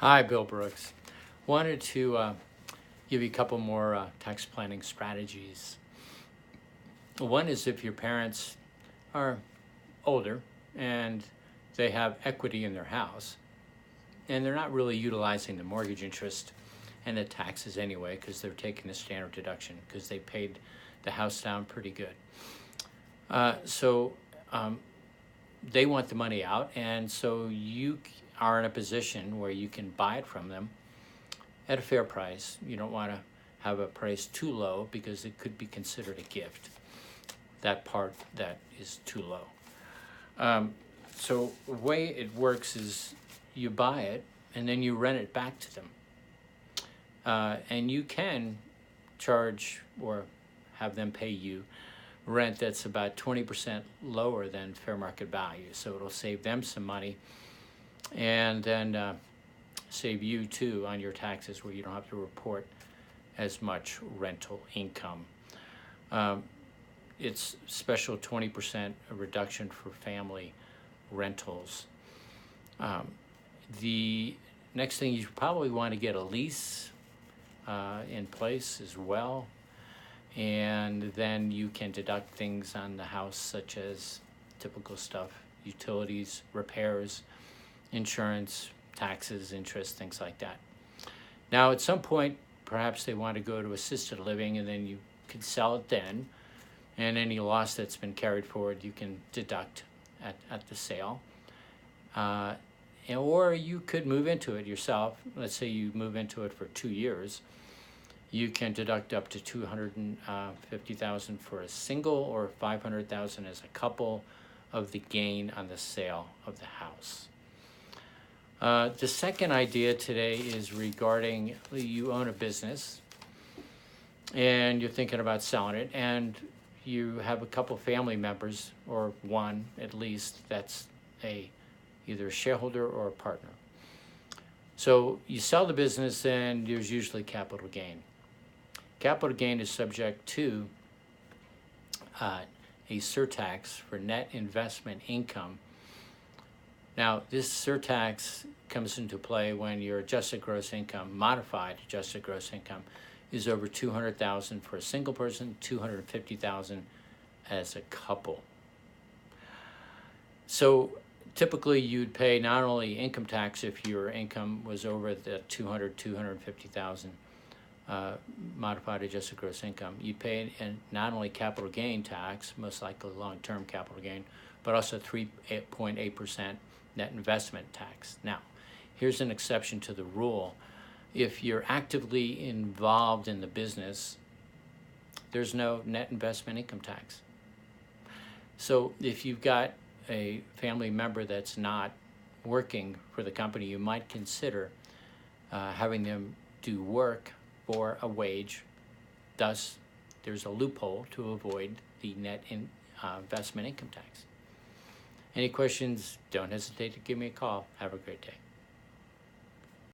Hi, Bill Brooks. Wanted to give you a couple more tax planning strategies. One is if your parents are older and they have equity in their house and they're not really utilizing the mortgage interest and the taxes anyway because they're taking the standard deduction because they paid the house down pretty good. So they want the money out, and so you are in a position where you can buy it from them at a fair price. You don't want to have a price too low because it could be considered a gift, that part that is too low. So the way it works is you buy it and then you rent it back to them. And you can charge or have them pay you rent that's about 20% lower than fair market value. So it'll save them some money and then save you too on your taxes where you don't have to report as much rental income. It's special 20% reduction for family rentals. The next thing, you probably want to get a lease in place as well. And then you can deduct things on the house such as typical stuff, utilities, repairs, insurance, taxes, interest, things like that. Now, at some point, perhaps they want to go to assisted living, and then you can sell it then, and any loss that's been carried forward you can deduct at the sale. Or you could move into it yourself. Let's say you move into it for 2 years. You can deduct up to $250,000 for a single or $500,000 as a couple of the gain on the sale of the house. The second idea today is regarding you own a business and you're thinking about selling it, and you have a couple family members, or one at least, that's either a shareholder or a partner. So you sell the business and there's usually capital gain. Capital gain is subject to a surtax for net investment income. Now, this surtax comes into play when your adjusted gross income, modified adjusted gross income, is over $200,000 for a single person, $250,000 as a couple. So typically you'd pay not only income tax if your income was over the $250,000 modified adjusted gross income. You'd pay not only capital gain tax, most likely long-term capital gain, but also 3.8% net investment tax. Now, here's an exception to the rule. If you're actively involved in the business, there's no net investment income tax. So if you've got a family member that's not working for the company, you might consider having them do work for a wage. Thus, there's a loophole to avoid the net investment income tax. Any questions, don't hesitate to give me a call. Have a great day.